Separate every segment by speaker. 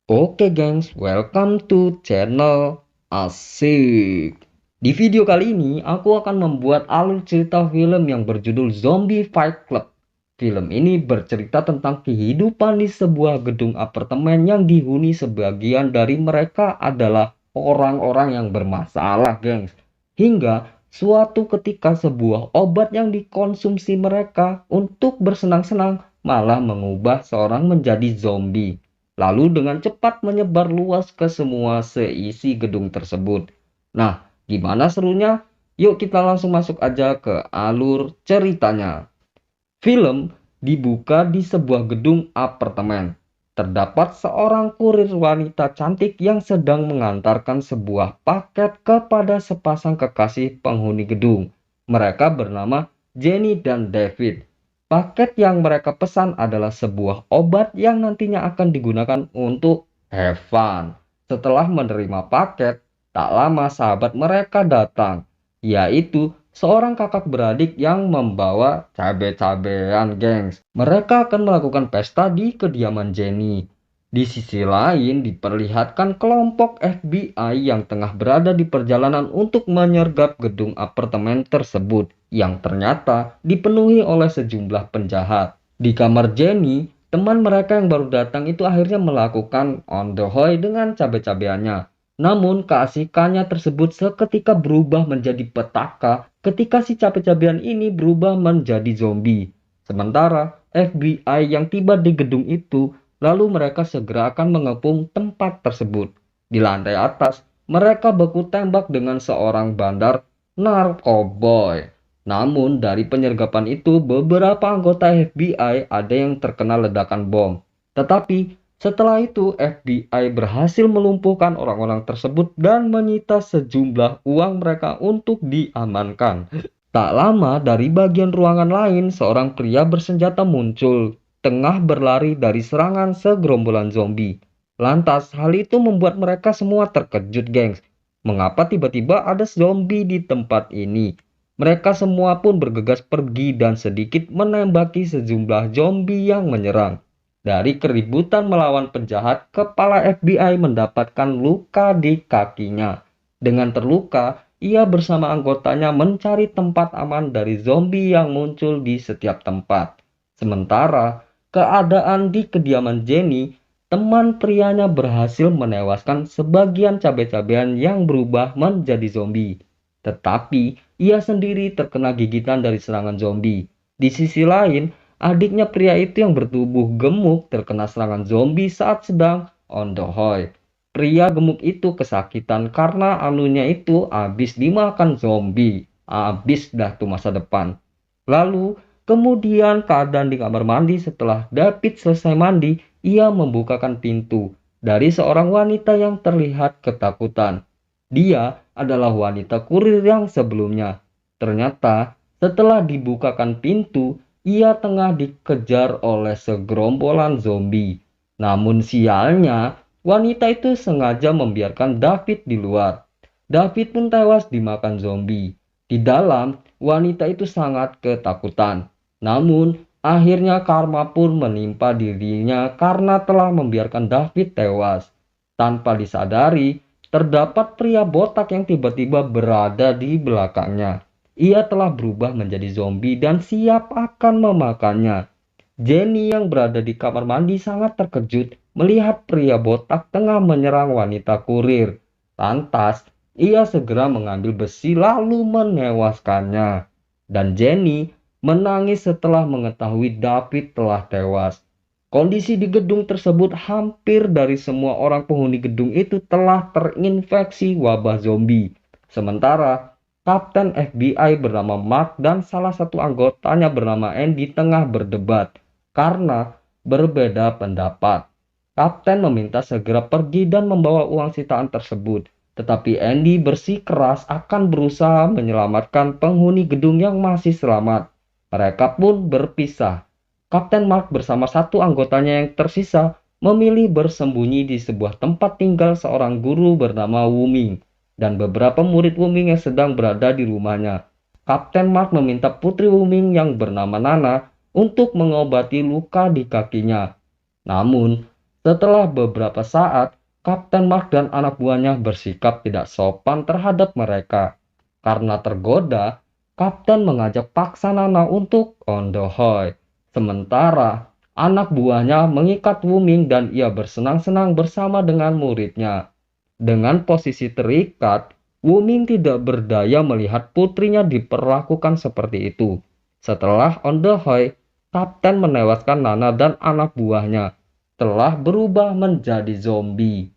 Speaker 1: Oke gengs, welcome to channel Asik. Di video kali ini aku akan membuat alur cerita film yang berjudul Zombie Fight Club. Film ini bercerita tentang kehidupan di sebuah gedung apartemen yang dihuni sebagian dari mereka adalah orang-orang yang bermasalah gengs. Hingga suatu ketika sebuah obat yang dikonsumsi mereka untuk bersenang-senang malah mengubah seorang menjadi zombie, lalu dengan cepat menyebar luas ke semua seisi gedung tersebut. Nah, gimana serunya? Yuk kita langsung masuk aja ke alur ceritanya. Film dibuka di sebuah gedung apartemen. Terdapat seorang kurir wanita cantik yang sedang mengantarkan sebuah paket kepada sepasang kekasih penghuni gedung. Mereka bernama Jenny dan David. Paket yang mereka pesan adalah sebuah obat yang nantinya akan digunakan untuk have fun. Setelah menerima paket, tak lama sahabat mereka datang, yaitu seorang kakak beradik yang membawa cabe-cabean gengs. Mereka akan melakukan pesta di kediaman Jenny. Di sisi lain diperlihatkan kelompok FBI yang tengah berada di perjalanan untuk menyergap gedung apartemen tersebut yang ternyata dipenuhi oleh sejumlah penjahat. Di kamar Jenny, teman mereka yang baru datang itu akhirnya melakukan on the way dengan cabe-cabeannya. Namun keasikannya tersebut seketika berubah menjadi petaka ketika si cabe-cabean ini berubah menjadi zombie. Sementara FBI yang tiba di gedung itu, lalu mereka segera akan mengepung tempat tersebut. Di lantai atas, mereka baku tembak dengan seorang bandar narkoboy. Namun dari penyergapan itu, beberapa anggota FBI ada yang terkena ledakan bom. Tetapi setelah itu, FBI berhasil melumpuhkan orang-orang tersebut dan menyita sejumlah uang mereka untuk diamankan. Tak lama dari bagian ruangan lain, seorang pria bersenjata muncul, tengah berlari dari serangan segerombolan zombie. Lantas, hal itu membuat mereka semua terkejut, gengs. Mengapa tiba-tiba ada zombie di tempat ini? Mereka semua pun bergegas pergi dan sedikit menembaki sejumlah zombie yang menyerang. Dari keributan melawan penjahat, kepala FBI mendapatkan luka di kakinya. Dengan terluka, ia bersama anggotanya mencari tempat aman dari zombie yang muncul di setiap tempat. Sementara keadaan di kediaman Jenny, teman prianya berhasil menewaskan sebagian cabai-cabean yang berubah menjadi zombie. Tetapi ia sendiri terkena gigitan dari serangan zombie. Di sisi lain, adiknya pria itu yang bertubuh gemuk terkena serangan zombie saat sedang on the way. Pria gemuk itu kesakitan karena anunya itu habis dimakan zombie. Habis dah tuh masa depan. Lalu, kemudian keadaan di kamar mandi setelah David selesai mandi, ia membukakan pintu dari seorang wanita yang terlihat ketakutan. Dia adalah wanita kurir yang sebelumnya. Ternyata, setelah dibukakan pintu, ia tengah dikejar oleh segerombolan zombie. Namun sialnya, wanita itu sengaja membiarkan David di luar. David pun tewas dimakan zombie. Di dalam, wanita itu sangat ketakutan. Namun, akhirnya karma pun menimpa dirinya karena telah membiarkan David tewas. Tanpa disadari, terdapat pria botak yang tiba-tiba berada di belakangnya. Ia telah berubah menjadi zombie dan siap akan memakannya. Jenny yang berada di kamar mandi sangat terkejut melihat pria botak tengah menyerang wanita kurir. Lantas, ia segera mengambil besi lalu menewaskannya. Dan Jenny menangis setelah mengetahui David telah tewas. Kondisi di gedung tersebut hampir dari semua orang penghuni gedung itu telah terinfeksi wabah zombie. Sementara Kapten FBI bernama Mark dan salah satu anggotanya bernama Andy tengah berdebat karena berbeda pendapat. Kapten meminta segera pergi dan membawa uang sitaan tersebut. Tetapi Andy bersikeras akan berusaha menyelamatkan penghuni gedung yang masih selamat. Mereka pun berpisah. Kapten Mark bersama satu anggotanya yang tersisa memilih bersembunyi di sebuah tempat tinggal seorang guru bernama Wuming dan beberapa murid Wuming yang sedang berada di rumahnya. Kapten Mark meminta putri Wuming yang bernama Nana untuk mengobati luka di kakinya. Namun, Setelah beberapa saat, Kapten Mark dan anak buahnya bersikap tidak sopan terhadap mereka. Karena tergoda, Kapten mengajak paksa Nana untuk ondohoi. Sementara anak buahnya mengikat Wuming dan ia bersenang-senang bersama dengan muridnya. Dengan posisi terikat, Wuming tidak berdaya melihat putrinya diperlakukan seperti itu. Setelah ondohoi, Kapten menewaskan Nana dan anak buahnya telah berubah menjadi zombie.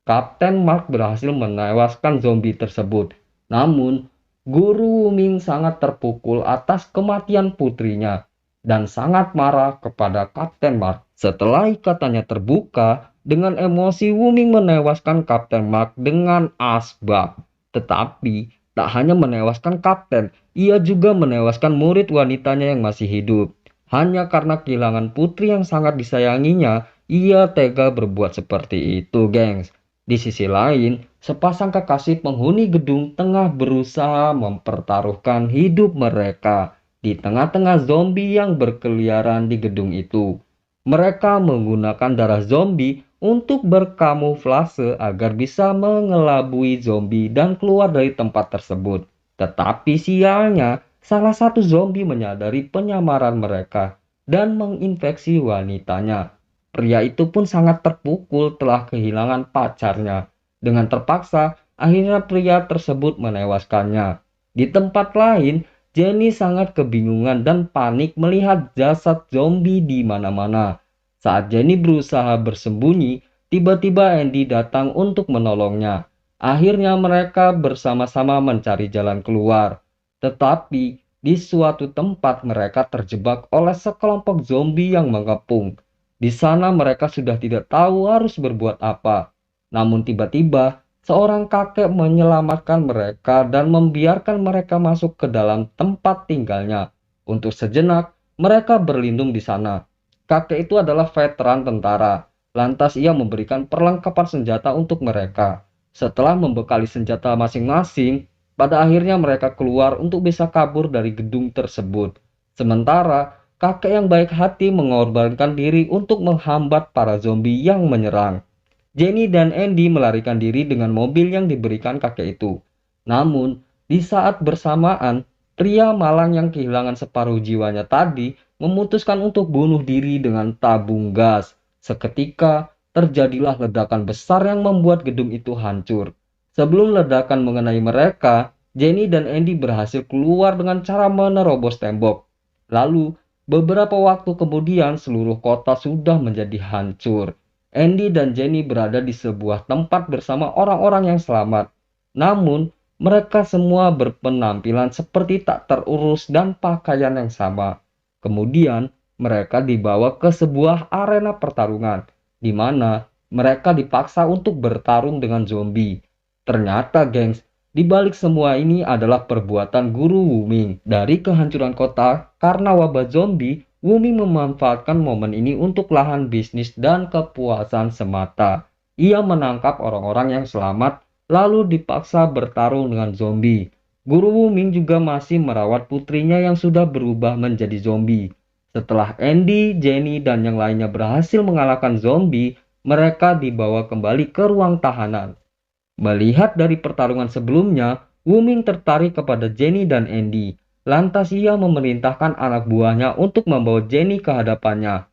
Speaker 1: Kapten Mark berhasil menewaskan zombie tersebut. Namun, Guru Wuming sangat terpukul atas kematian putrinya dan sangat marah kepada Kapten Mark. Setelah ikatannya terbuka, dengan emosi Wuming menewaskan Kapten Mark dengan asbak. Tetapi, tak hanya menewaskan Kapten, ia juga menewaskan murid wanitanya yang masih hidup. Hanya karena kehilangan putri yang sangat disayanginya, ia tega berbuat seperti itu, gengs. Di sisi lain, sepasang kekasih penghuni gedung tengah berusaha mempertaruhkan hidup mereka di tengah-tengah zombie yang berkeliaran di gedung itu. Mereka menggunakan darah zombie untuk berkamuflase agar bisa mengelabui zombie dan keluar dari tempat tersebut. Tetapi sialnya, salah satu zombie menyadari penyamaran mereka dan menginfeksi wanitanya. Pria itu pun sangat terpukul telah kehilangan pacarnya. Dengan terpaksa, akhirnya pria tersebut menewaskannya. Di tempat lain, Jenny sangat kebingungan dan panik melihat jasad zombie di mana-mana. Saat Jenny berusaha bersembunyi, tiba-tiba Andy datang untuk menolongnya. Akhirnya mereka bersama-sama mencari jalan keluar. Tetapi di suatu tempat mereka terjebak oleh sekelompok zombie yang mengepung. Di sana mereka sudah tidak tahu harus berbuat apa. Namun tiba-tiba seorang kakek menyelamatkan mereka dan membiarkan mereka masuk ke dalam tempat tinggalnya. Untuk sejenak, mereka berlindung di sana. Kakek itu adalah veteran tentara. Lantas ia memberikan perlengkapan senjata untuk mereka. Setelah membekali senjata masing-masing, pada akhirnya mereka keluar untuk bisa kabur dari gedung tersebut. Sementara, kakek yang baik hati mengorbankan diri untuk menghambat para zombie yang menyerang. Jenny dan Andy melarikan diri dengan mobil yang diberikan kakek itu. Namun, di saat bersamaan, pria malang yang kehilangan separuh jiwanya tadi memutuskan untuk bunuh diri dengan tabung gas. Seketika, terjadilah ledakan besar yang membuat gedung itu hancur. Sebelum ledakan mengenai mereka, Jenny dan Andy berhasil keluar dengan cara menerobos tembok. Lalu, beberapa waktu kemudian seluruh kota sudah menjadi hancur. Andy dan Jenny berada di sebuah tempat bersama orang-orang yang selamat. Namun, mereka semua berpenampilan seperti tak terurus dan pakaian yang sama. Kemudian, mereka dibawa ke sebuah arena pertarungan, di mana mereka dipaksa untuk bertarung dengan zombie. Ternyata, gengs, di balik semua ini adalah perbuatan Guru Wuming. Dari kehancuran kota karena wabah zombie, Wuming memanfaatkan momen ini untuk lahan bisnis dan kepuasan semata. Ia menangkap orang-orang yang selamat, lalu dipaksa bertarung dengan zombie. Guru Wuming juga masih merawat putrinya yang sudah berubah menjadi zombie. Setelah Andy, Jenny, dan yang lainnya berhasil mengalahkan zombie, mereka dibawa kembali ke ruang tahanan. Melihat dari pertarungan sebelumnya, Wuming tertarik kepada Jenny dan Andy. Lantas ia memerintahkan anak buahnya untuk membawa Jenny ke hadapannya.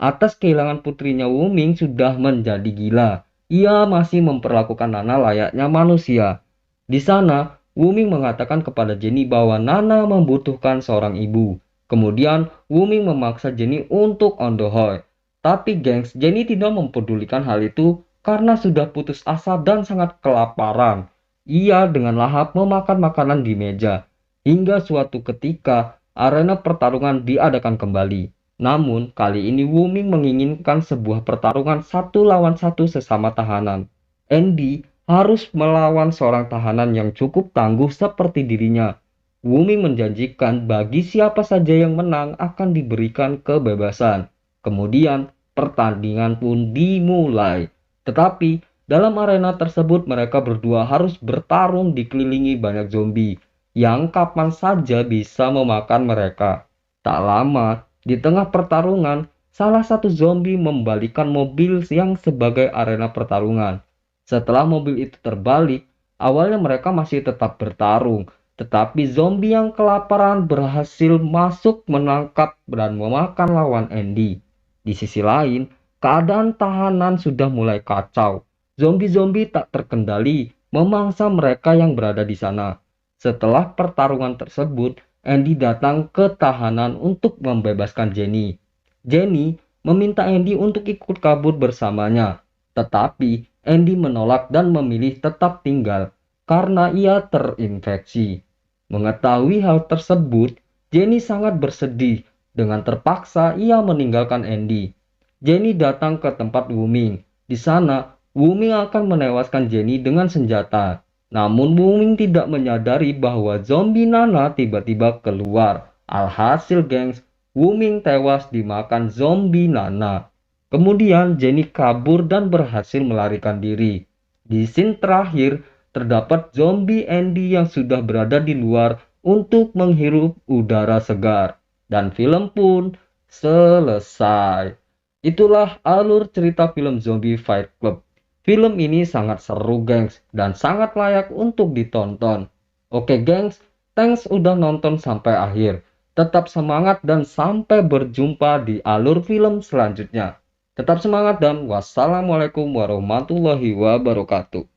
Speaker 1: Atas kehilangan putrinya, Wuming sudah menjadi gila. Ia masih memperlakukan Nana layaknya manusia. Di sana, Wuming mengatakan kepada Jenny bahwa Nana membutuhkan seorang ibu. Kemudian, Wuming memaksa Jenny untuk ondohoi. Tapi gengs, Jenny tidak mempedulikan hal itu karena sudah putus asa dan sangat kelaparan. Ia dengan lahap memakan makanan di meja. Hingga suatu ketika, arena pertarungan diadakan kembali. Namun, kali ini Wuming menginginkan sebuah pertarungan satu lawan satu sesama tahanan. Andy harus melawan seorang tahanan yang cukup tangguh seperti dirinya. Wuming menjanjikan bagi siapa saja yang menang akan diberikan kebebasan. Kemudian, pertandingan pun dimulai. Tetapi, dalam arena tersebut mereka berdua harus bertarung dikelilingi banyak zombie yang kapan saja bisa memakan mereka. Tak lama, di tengah pertarungan, salah satu zombie membalikan mobil yang sebagai arena pertarungan. Setelah mobil itu terbalik, awalnya mereka masih tetap bertarung, tetapi zombie yang kelaparan berhasil masuk menangkap dan memakan lawan Andy. Di sisi lain, keadaan tahanan sudah mulai kacau. Zombie-zombie tak terkendali memangsa mereka yang berada di sana. Setelah pertarungan tersebut, Andy datang ke tahanan untuk membebaskan Jenny. Jenny meminta Andy untuk ikut kabur bersamanya, tetapi Andy menolak dan memilih tetap tinggal karena ia terinfeksi. Mengetahui hal tersebut, Jenny sangat bersedih. Dengan terpaksa ia meninggalkan Andy. Jenny datang ke tempat Wuming. Di sana, Wuming akan menewaskan Jenny dengan senjata. Namun Wuming tidak menyadari bahwa zombie Nana tiba-tiba keluar. Alhasil gengs, Wuming tewas dimakan zombie Nana. Kemudian Jenny kabur dan berhasil melarikan diri. Di scene terakhir, terdapat zombie Andy yang sudah berada di luar untuk menghirup udara segar. Dan film pun selesai. Itulah alur cerita film Zombie Fight Club. Film ini sangat seru gengs dan sangat layak untuk ditonton. Oke gengs, thanks udah nonton sampai akhir. Tetap semangat dan sampai berjumpa di alur film selanjutnya. Tetap semangat dan wassalamualaikum warahmatullahi wabarakatuh.